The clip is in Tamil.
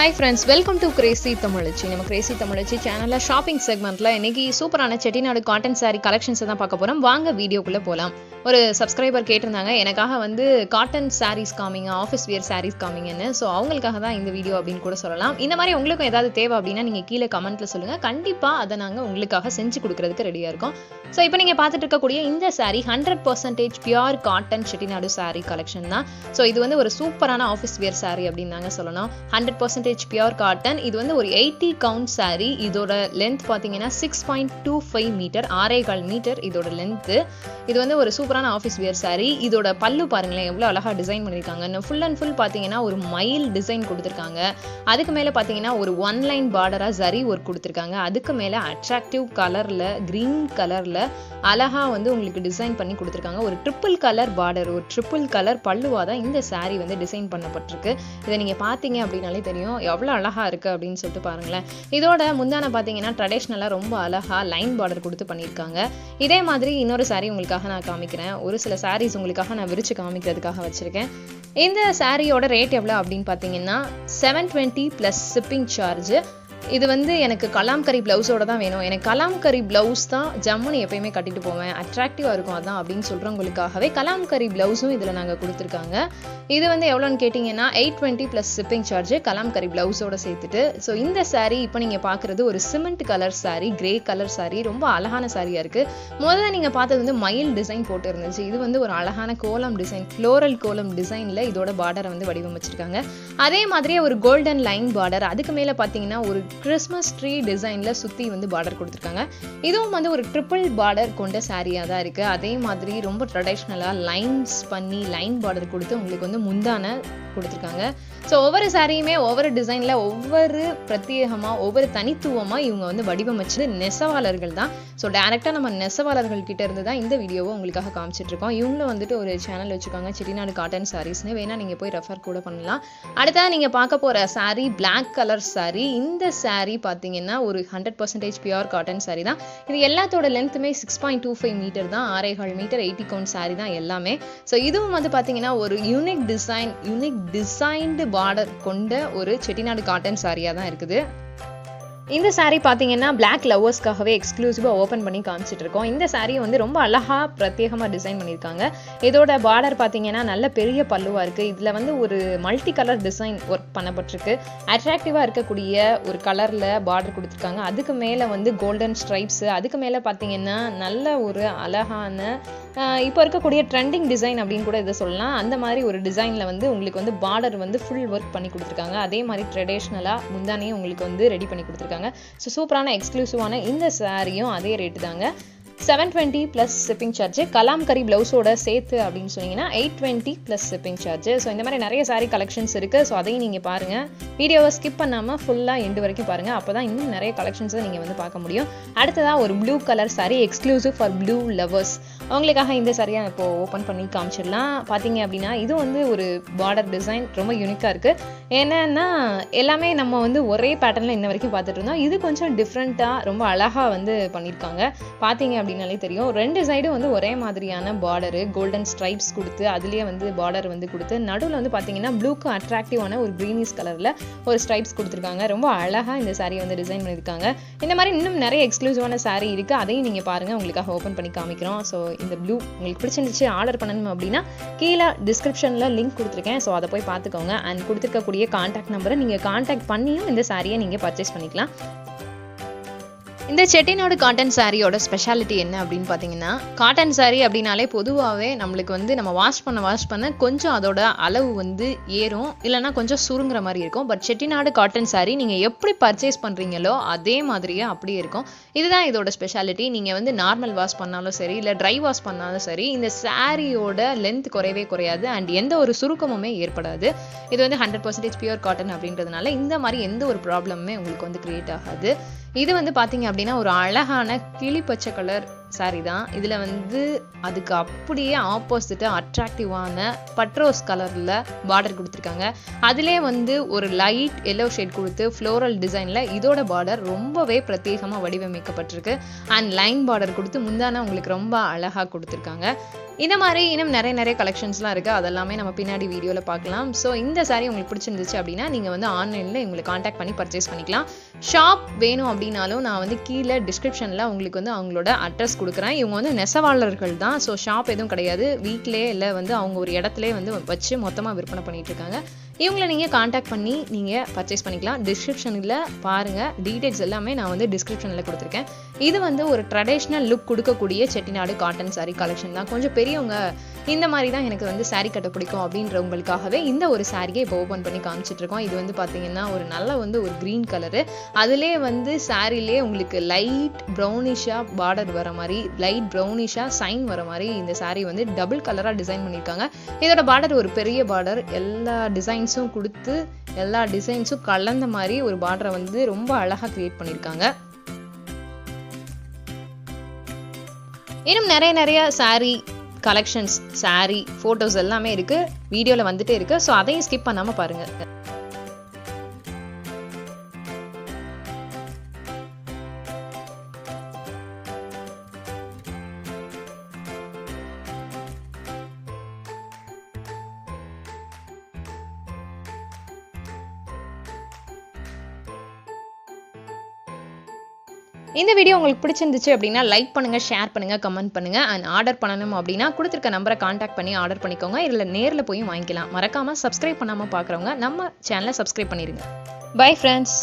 Hi friends, welcome to Crazy Tamalachi. நம்ம Crazy Tamalachi சேனல்ல ஷாப்பிங் செக்மெண்ட்ல இன்னைக்கு சூப்பரான செட்டிநாடு காட்டன் saree கலெக்ஷன்ஸ் தான் பார்க்க போறோம். வாங்க வீடியோக்குள்ள போலாம். ஒரு சப்ஸ்கிரைபர் கேட்டிருந்தாங்க எனக்காக வந்து காட்டன் sarees காமிங்க, ஆஃபீஸ் வியர் sarees காமிங்கன்னு. ஸோ அவங்களுக்காக தான் இந்த வீடியோ அப்படின்னு கூட சொல்லலாம். இந்த மாதிரி உங்களுக்கும் ஏதாவது தேவை அப்படின்னா நீங்க கீழே கமெண்ட்ல சொல்லுங்க. கண்டிப்பா அதை நாங்க உங்களுக்காக செஞ்சு கொடுக்கறதுக்கு ரெடியா இருக்கோம். ஸோ இப்போ நீங்க பார்த்துட்டு இருக்கக்கூடிய இந்த saree 100% pure cotton Chettinad saree collection தான். ஸோ இது வந்து ஒரு சூப்பரான ஆஃபீஸ் வியர் saree அப்படின்னு தாங்க சொல்லணும். 100% பியூர் காட்டன். இது வந்து ஒரு 80 கவுண்ட் saree. இதோட லென்த் பாத்தீங்கன்னா 6.25 மீட்டர், 6.25 மீட்டர் இதோட லென்த். இது வந்து ஒரு சூப்பரான ஆஃபீஸ் வியர் saree. இதோட பல்லு பாருங்களேன் எவ்வளவு அழகா டிசைன் பண்ணிருக்காங்க. ஃபுல் அண்ட் ஃபுல் பாத்தீங்கன்னா ஒரு மயில் டிசைன் கொடுத்திருக்காங்க. அதுக்கு மேல பாத்தீங்கன்னா ஒரு ஒன் லைன் பார்டரா ஜரி ஒர்க் கொடுத்திருக்காங்க. அதுக்கு மேல அட்ராக்டிவ் கலர்ல கிரீன் கலர்ல அழகா வந்து உங்களுக்கு டிசைன் பண்ணி கொடுத்திருக்காங்க. ஒரு ட்ரிபிள் கலர் பார்டர், ஒரு ட்ரிபிள் கலர் பல்லுவா தான் இந்த saree வந்து டிசைன் பண்ணப்பட்டிருக்கு. இதை நீங்க பாத்தீங்க அப்படின்னாலே தெரியும் எவ்வளவு அழகா இருக்கு அப்படின்னு சொல்லிட்டு பாருங்களேன். இதோட முந்தான பாத்தீங்கன்னா ட்ரெடிஷனலா ரொம்ப அழகா லைன் பார்டர் கொடுத்து பண்ணிருக்காங்க. இதே மாதிரி இன்னொரு saree உங்களுக்காக நான் காமிக்கிறேன். ஒரு சில sarees உங்களுக்காக நான் விரிச்சு காமிக்கிறதுக்காக வச்சிருக்கேன். இந்த சாரியோட ரேட் எவ்வளவு அப்படின்னு பாத்தீங்கன்னா 720 பிளஸ் ஷிப்பிங் சார்ஜ். இது வந்து எனக்கு கலாம்கரி பிளவுஸோட தான் வேணும், எனக்கு கலாம்கரி பிளவுஸ் தான் ஜம்முன்னு எப்பயுமே கட்டிட்டு போவேன், அட்ராக்டிவா இருக்கும் அதான் அப்படின்னு சொல்றவங்களுக்காகவே கலாம்கரி பிளவுஸும் இதுல நாங்க கொடுத்துருக்காங்க. இது வந்து எவ்வளோன்னு கேட்டீங்கன்னா 820 பிளஸ் ஷிப்பிங் சார்ஜ் கலாம்கரி பிளவுஸோட சேர்த்துட்டு. ஸோ இந்த saree இப்போ நீங்க பாக்குறது ஒரு cement colour saree, grey colour saree, ரொம்ப அழகான சாரியா இருக்கு. முதல்ல நீங்க பார்த்தது வந்து மயில் டிசைன் போட்டு இருந்துச்சு. இது வந்து ஒரு அழகான கோலம் டிசைன், ஃப்ளோரல் கோலம் டிசைன்ல இதோட பார்டரை வந்து வடிவமைச்சிருக்காங்க. அதே மாதிரியே ஒரு கோல்டன் லைன் பார்டர், அதுக்கு மேல பாத்தீங்கன்னா ஒரு கிறிஸ்மஸ் ட்ரீ டிசைன்ல சுத்தி வந்து பார்டர் கொடுத்திருக்காங்க. இதுவும் வந்து ஒரு ட்ரிபிள் பார்டர் கொண்ட சாரியா தான் இருக்கு. அதே மாதிரி ரொம்ப ட்ரெடிஷனலா லைன்ஸ் பண்ணி லைன் பார்டர் கொடுத்து உங்களுக்கு வந்து முந்தான கொடுத்திருக்காங்க. ஸோ ஒவ்வொரு சாரியுமே ஒவ்வொரு டிசைன்ல ஒவ்வொரு பிரத்யேகமா ஒவ்வொரு தனித்துவமா இவங்க வந்து வடிவமைச்சது நெசவாளர்கள் தான். ஸோ டைரக்டா நம்ம நெசவாளர்கள் கிட்ட இருந்து தான் இந்த வீடியோவை உங்களுக்காக காமிச்சிட்டு இருக்கோம். இவங்களும் வந்துட்டு ஒரு சேனல் வச்சுக்காங்க, செட்டிநாடு காட்டன் சாரீஸ்னு, வேணா நீங்க போய் ரெஃபர் கூட பண்ணலாம். அடுத்தா நீங்க பார்க்க போற saree பிளாக் கலர் saree. இந்த saree பாத்தீங்கன்னா ஒரு 100% பியூர் காட்டன் saree தான். இது எல்லாத்தோட லென்த்துமே 6.25 மீட்டர் தான், 6.25 மீட்டர் 80 கவுண்ட் saree தான் எல்லாமே. ஸோ இதுவும் வந்து பாத்தீங்கன்னா ஒரு யூனிக் டிசைன்டு பார்டர் கொண்ட ஒரு செட்டிநாடு காட்டன் சாரியா தான் இருக்குது. இந்த saree பாத்தீங்கன்னா பிளாக் லவர்ஸ்க்காகவே எக்ஸ்க்ளூசிவா ஓபன் பண்ணி காமிச்சிட்டு இருக்கோம். இந்த saree வந்து ரொம்ப அழகா பிரத்யேகமா டிசைன் பண்ணிருக்காங்க. இதோட பார்டர் பாத்தீங்கன்னா நல்ல பெரிய பல்லுவா இருக்கு. இதுல வந்து ஒரு மல்டி கலர் டிசைன் ஒர்க் பண்ணப்பட்டிருக்கு. அட்ராக்டிவா இருக்கக்கூடிய ஒரு கலர்ல பார்டர் கொடுத்திருக்காங்க. அதுக்கு மேல வந்து கோல்டன் ஸ்ட்ரைப்ஸ், அதுக்கு மேல பாத்தீங்கன்னா நல்ல ஒரு அழகான இப்போ இருக்கக்கூடிய ட்ரெண்டிங் டிசைன் அப்படின்னு கூட இதை சொல்லலாம். அந்த மாதிரி ஒரு டிசைன்ல வந்து உங்களுக்கு வந்து பார்டர் வந்து ஃபுல் ஒர்க் பண்ணி கொடுத்திருக்காங்க. அதே மாதிரி ட்ரெடிஷனலா முந்தானையும் உங்களுக்கு வந்து ரெடி பண்ணி கொடுத்திருக்காங்க. ஸோ சூப்பரான எக்ஸ்க்ளூசிவான இந்த சாரியும் அதே ரேட்டு தாங்க, 720 பிளஸ் ஷிப்பிங் சார்ஜ். கலாம்கரி பிளவுஸோட சேர்த்து அப்படின்னு சொன்னீங்கன்னா 820 பிளஸ் ஷிப்பிங் சார்ஜ். ஸோ இந்த மாதிரி நிறைய saree கலெக்ஷன்ஸ் இருக்கு. ஸோ அதையும் நீங்க பாருங்க, வீடியோவை ஸ்கிப் பண்ணாம ஃபுல்லா எண்டு வரைக்கும் பாருங்க. அப்பதான் இன்னும் நிறைய கலெக்ஷன்ஸை நீங்க வந்து பார்க்க முடியும். அடுத்ததா ஒரு blue colour saree, exclusive for blue lovers. அவங்களுக்காக இந்த சாரியை இப்போ ஓப்பன் பண்ணி காமிச்சிடலாம். பார்த்தீங்க அப்படின்னா இது வந்து ஒரு பார்டர் டிசைன் ரொம்ப யூனிக்காக இருக்கு. என்னன்னா எல்லாமே நம்ம வந்து ஒரே பேட்டர்னில் இன்ன வரைக்கும் பார்த்துட்டு இருந்தோம். இது கொஞ்சம் டிஃப்ரெண்ட்டாக ரொம்ப அழகாக வந்து பண்ணியிருக்காங்க. பார்த்தீங்க அப்படின்னாலே தெரியும், ரெண்டு சைடும் வந்து ஒரே மாதிரியான பார்டரு, கோல்டன் ஸ்ட்ரைப்ஸ் கொடுத்து அதுலேயே வந்து பார்டர் வந்து கொடுத்து நடுவில் வந்து பார்த்தீங்கன்னா ப்ளூக்கு அட்ராக்டிவான ஒரு க்ரீனிஷ் கலரில் ஒரு ஸ்ட்ரைப்ஸ் கொடுத்துருக்காங்க. ரொம்ப அழகாக இந்த சாரியை வந்து டிசைன் பண்ணியிருக்காங்க. இந்த மாதிரி இன்னும் நிறைய எக்ஸ்க்ளூசிவான saree இருக்கு, அதையும் நீங்கள் பாருங்க, உங்களுக்காக ஓப்பன் பண்ணி காமிக்கிறோம். ஸோ இந்த ப்ளூ உங்களுக்கு பிடிச்சிருந்துச்சு ஆர்டர் பண்ணணும் அப்படின்னா கீழே டிஸ்கிரிப்ஷன்ல லிங்க் கொடுத்துருக்கேன். ஸோ அதை போய் பார்த்துக்கோங்க. அண்ட் கொடுத்துருக்கக்கூடிய கான்டாக்ட் நம்பரை நீங்கள் கான்டாக்ட் பண்ணியும் இந்த சாரியை நீங்கள் பர்ச்சேஸ் பண்ணிக்கலாம். இந்த செட்டிநாடு காட்டன் சாரியோட ஸ்பெஷாலிட்டி என்ன அப்படின்னு பார்த்தீங்கன்னா, காட்டன் சாரி அப்படின்னாலே பொதுவாகவே நம்மளுக்கு வந்து நம்ம வாஷ் பண்ண கொஞ்சம் அதோட அளவு வந்து ஏறும், இல்லைன்னா கொஞ்சம் சுருங்குற மாதிரி இருக்கும். பட் செட்டிநாடு காட்டன் சாரி நீங்கள் எப்படி பர்ச்சேஸ் பண்ணுறீங்களோ அதே மாதிரியே அப்படியே இருக்கும். இதுதான் இதோட ஸ்பெஷாலிட்டி. நீங்கள் வந்து நார்மல் வாஷ் பண்ணாலும் சரி, இல்லை ட்ரை வாஷ் பண்ணாலும் சரி, இந்த சாரியோட லென்த் குறையவே குறையாது அண்ட் எந்த ஒரு சுருக்கமுமே ஏற்படாது. இது வந்து 100% பியூர் காட்டன் அப்படின்றதுனால இந்த மாதிரி எந்த ஒரு ப்ராப்ளமுமே உங்களுக்கு வந்து கிரியேட் ஆகாது. இது வந்து பாத்தீங்க அப்படின்னா ஒரு அழகான கிளி பச்சை கலர் saree தான். இதுல வந்து அதுக்கு அப்படியே ஆப்போசிட்டா அட்ராக்டிவான பட்ரோஸ் கலர்ல பார்டர் கொடுத்துருக்காங்க. அதுலேயே வந்து ஒரு லைட் எல்லோ ஷேட் கொடுத்து ஃப்ளோரல் டிசைன்ல இதோட பார்டர் ரொம்பவே பிரத்யேகமா வடிவமைக்கப்பட்டிருக்கு. அண்ட் லைன் பார்டர் கொடுத்து முந்தான உங்களுக்கு ரொம்ப அழகா கொடுத்துருக்காங்க. இந்த மாதிரி இன்னும் நிறைய கலெக்ஷன்ஸ்லாம் இருக்குது, அதெல்லாமே நம்ம பின்னாடி வீடியோவில் பார்க்கலாம். ஸோ இந்த saree உங்களுக்கு பிடிச்சிருந்துச்சு அப்படின்னா நீங்கள் வந்து ஆன்லைனில் உங்களை காண்டாக்ட் பண்ணி பர்ச்சேஸ் பண்ணிக்கலாம். ஷாப் வேணும் அப்படின்னாலும் நான் வந்து கீழே டிஸ்கிரிப்ஷனில் உங்களுக்கு வந்து அவங்களோட அட்ரஸ் கொடுக்குறேன். இவங்க வந்து நெசவாளர்கள் தான், ஸோ ஷாப் எதுவும் கிடையாது. வீட்டிலே இல்லை வந்து அவங்க ஒரு இடத்துல வந்து வச்சு மொத்தமாக விற்பனை பண்ணிட்டு இருக்காங்க. இவங்களை நீங்கள் காண்டாக்ட் பண்ணி நீங்கள் பர்ச்சேஸ் பண்ணிக்கலாம். டிஸ்கிரிப்ஷனில் பாருங்கள், டீட்டெயில்ஸ் எல்லாமே நான் வந்து டிஸ்கிரிப்ஷனில் கொடுத்துருக்கேன். இது வந்து ஒரு ட்ரெடிஷ்னல் லுக் கொடுக்கக்கூடிய செட்டிநாடு காட்டன் saree கலெக்ஷன் தான். கொஞ்சம் பெரியவங்க இந்த மாதிரி தான் எனக்கு வந்து saree கட்ட பிடிக்கும் அப்படின்றவங்களுக்காகவே இந்த ஒரு சாரியை இப்போ ஓப்பன் பண்ணி காமிச்சிட்டு இருக்கோம். இது வந்து பார்த்தீங்கன்னா ஒரு நல்ல வந்து ஒரு க்ரீன் கலரு, அதிலே வந்து சாரிலே உங்களுக்கு லைட் ப்ரௌனிஷாக பார்டர் வர மாதிரி, லைட் ப்ரௌனிஷாக சைன் வர மாதிரி இந்த saree வந்து டபுள் கலராக டிசைன் பண்ணியிருக்காங்க. இதோட பார்டர் ஒரு பெரிய பார்டர், எல்லா டிசைன்ஸும் கொடுத்து எல்லா டிசைன்ஸும் கலந்த மாதிரி ஒரு பார்டரை வந்து ரொம்ப அழகாக கிரியேட் பண்ணியிருக்காங்க. இன்னும் நிறைய saree கலெக்ஷன்ஸ், saree ஃபோட்டோஸ் எல்லாமே இருக்குது, வீடியோவில் வந்துட்டே இருக்குது. ஸோ அதையும் ஸ்கிப் பண்ணாமல் பாருங்கள். இந்த வீடியோ உங்களுக்கு பிடிச்சிருந்துச்சு அப்படின்னா லைக் பண்ணுங்க, ஷேர் பண்ணுங்க, கமெண்ட் பண்ணுங்க. அண்ட் ஆர்டர் பண்ணணும் அப்படின்னா கொடுத்துருக்க நம்பரை காண்டாக்ட் பண்ணி ஆர்டர் பண்ணிக்கோங்க. இதில் நேரில் போய் வாங்கிக்கலாம். மறக்காம சப்ஸ்கிரைப் பண்ணாமல் பார்க்குறவங்க நம்ம சேனலை சப்ஸ்கிரைப் பண்ணிடுங்க. Bye friends.